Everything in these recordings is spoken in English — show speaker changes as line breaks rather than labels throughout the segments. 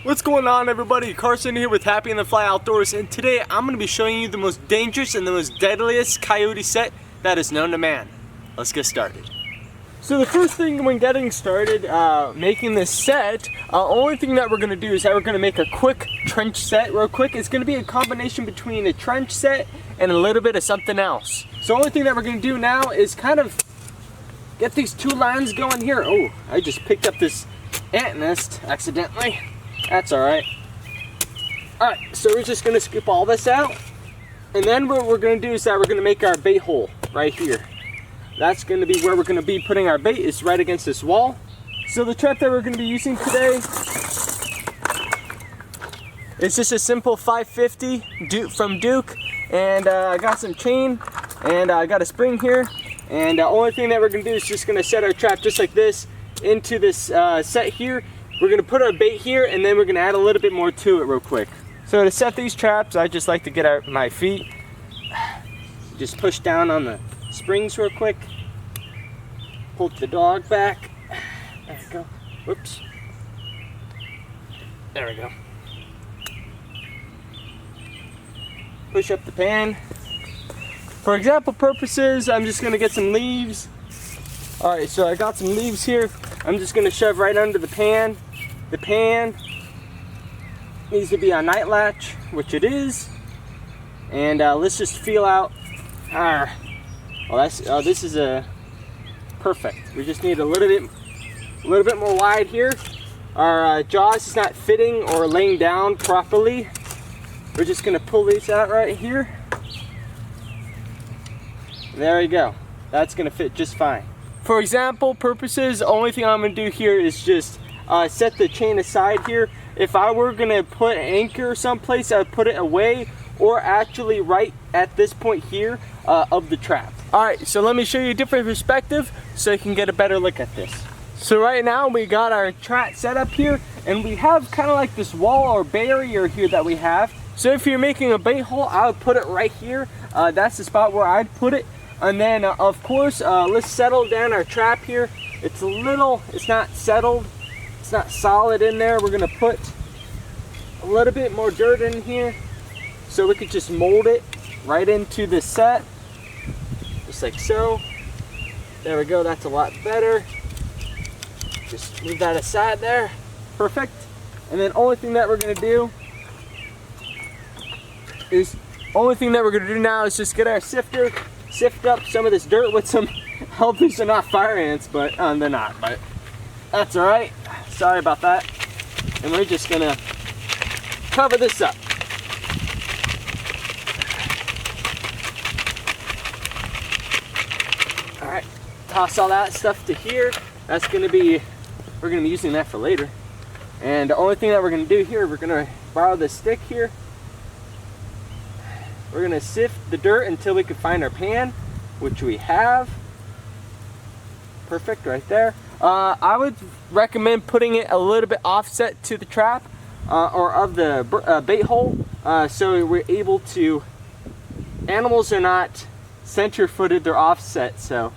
What's going on, everybody? Carson here with Happy in the Fly Outdoors, and today I'm going to be showing you the most dangerous and the most deadliest coyote set that is known to man. Let's get started. So the first thing when getting started making this set, only thing that we're going to do is that we're going to make a quick trench set real quick. It's going to be a combination between a trench set and a little bit of something else. So the only thing that we're going to do now is kind of get these two lines going here. Oh, I just picked up this ant nest accidentally. That's alright. Alright, so we're just going to scoop all this out. And then what we're going to do is that we're going to make our bait hole right here. That's going to be where we're going to be putting our bait, is right against this wall. So the trap that we're going to be using today is just a simple 550 from Duke. And I got some chain and I got a spring here. And the only thing that we're going to do is just going to set our trap just like this into this set here. We're going to put our bait here, and then we're going to add a little bit more to it real quick. So to set these traps, I just like to get out my feet. Just push down on the springs real quick. Pull the dog back. There we go. Whoops. There we go. Push up the pan. For example purposes, I'm just going to get some leaves. Alright, so I got some leaves here. I'm just going to shove right under the pan. The pan needs to be on night latch, which it is. And let's just feel out our... this is a perfect. We just need a little bit more wide here. Our jaws is not fitting or laying down properly. We're just going to pull these out right here. There we go. That's going to fit just fine. For example purposes, the only thing I'm going to do here is just set the chain aside here. If I were going to put an anchor someplace, I would put it away or actually right at this point here of the trap. Alright, so let me show you a different perspective so you can get a better look at this. So right now we got our trap set up here, and we have kind of like this wall or barrier here that we have. So if you're making a bait hole, I would put it right here. That's the spot where I'd put it. And then of course, let's settle down our trap here. It's not settled, it's not solid in there. We're gonna put a little bit more dirt in here so we could just mold it right into the set, just like so. There we go, that's a lot better. Just move that aside there. Perfect. And then only thing that we're gonna do now is just get our sifter, sift up some of this dirt with some, hope these are not fire ants, but they're not, but that's all right. Sorry about that. And we're just gonna cover this up. All right, toss all that stuff to here. That's gonna be, we're gonna be using that for later. And the only thing that we're gonna do here, we're gonna borrow this stick here. We're gonna sift the dirt until we can find our pan, which we have. Perfect, right there. I would recommend putting it a little bit offset to the trap or of the bait hole, so we're able to, animals are not center footed, they're offset, so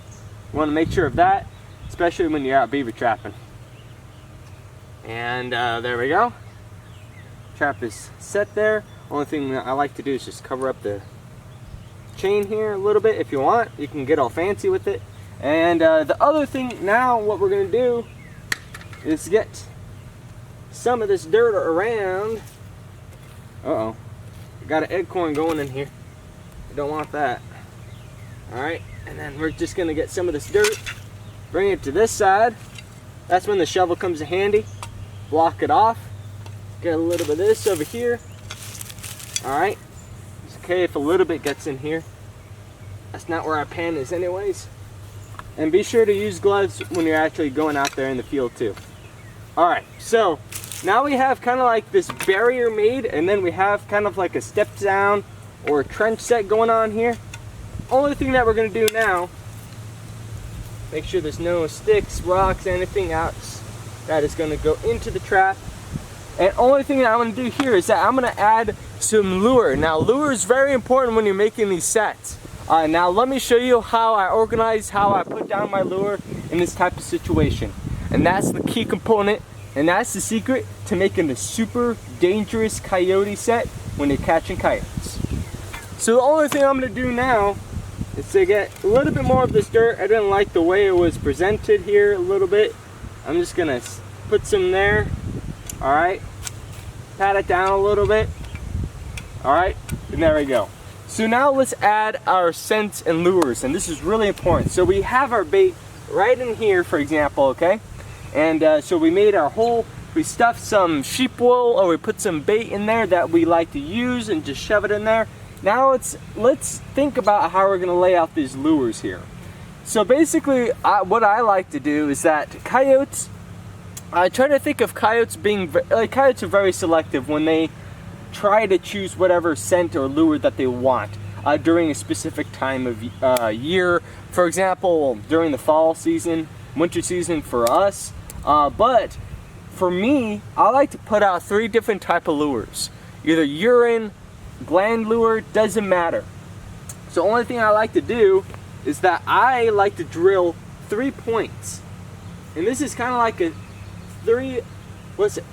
you want to make sure of that, especially when you're out beaver trapping. And there we go. Trap is set there. Only thing that I like to do is just cover up the chain here a little bit. If you want, you can get all fancy with it. And the other thing now, what we're going to do is get some of this dirt around. Uh-oh. Got an acorn going in here. You don't want that. Alright, and then we're just going to get some of this dirt, bring it to this side. That's when the shovel comes in handy. Block it off. Get a little bit of this over here. Alright, it's okay if a little bit gets in here. That's not where our pan is anyways. And be sure to use gloves when you're actually going out there in the field too. Alright, so now we have kind of like this barrier made, and then we have kind of like a step down or a trench set going on here. Only thing that we're going to do now, make sure there's no sticks, rocks, anything else that is going to go into the trap. And only thing that I'm going to do here is that I'm going to add some lure. Now lure is very important when you're making these sets. Now let me show you how I organize, how I put down my lure in this type of situation. And that's the key component And that's the secret to making a super dangerous coyote set when you're catching coyotes. So the only thing I'm going to do now is to get a little bit more of this dirt. I didn't like the way it was presented here a little bit. I'm just going to put some there. Alright. Pat it down a little bit. Alright. And there we go. So now let's add our scents and lures. And this is really important. So we have our bait right in here, for example, okay? And so we made our hole. We stuffed some sheep wool, or we put some bait in there that we like to use and just shove it in there. Now let's think about how we're going to lay out these lures here. So basically, what I like to do is that coyotes, I try to think of coyotes being, like, coyotes are very selective when they try to choose whatever scent or lure that they want during a specific time of year. For example, during the fall season, winter season for us. But for me, I like to put out 3 different type of lures. Either urine, gland lure, doesn't matter. So the only thing I like to do is that I like to drill 3 points. And this is kind of like a 3, what's it?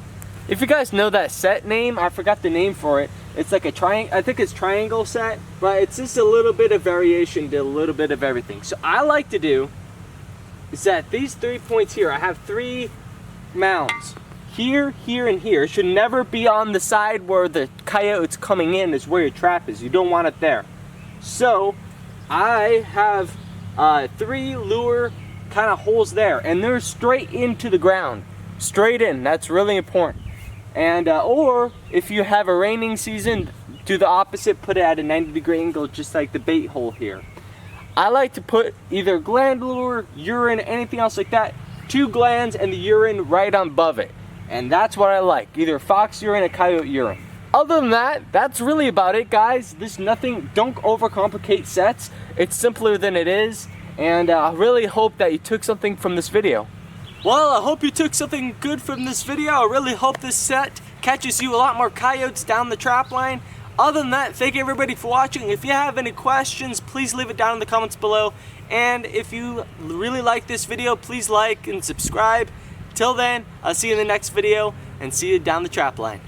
If you guys know that set name, I forgot the name for it. It's like a triangle, I think it's triangle set, but it's just a little bit of variation to a little bit of everything. So I like to do is that these 3 points here, I have 3 mounds. Here, here, and here. It should never be on the side where the coyote's coming in is where your trap is. You don't want it there. So I have 3 lure kind of holes there, and they're straight into the ground. Straight in, that's really important. And or if you have a raining season, do the opposite, put it at a 90-degree angle, just like the bait hole here. I like to put either gland lure, urine, anything else like that, 2 glands and the urine right above it. And that's what I like, either fox urine or coyote urine. Other than that, that's really about it, guys. There's nothing, don't overcomplicate sets. It's simpler than it is. And I really hope that you took something from this video. Well, I hope you took something good from this video. I really hope this set catches you a lot more coyotes down the trap line. Other than that, thank you everybody for watching. If you have any questions, please leave it down in the comments below. And if you really like this video, please like and subscribe. Till then, I'll see you in the next video and see you down the trap line.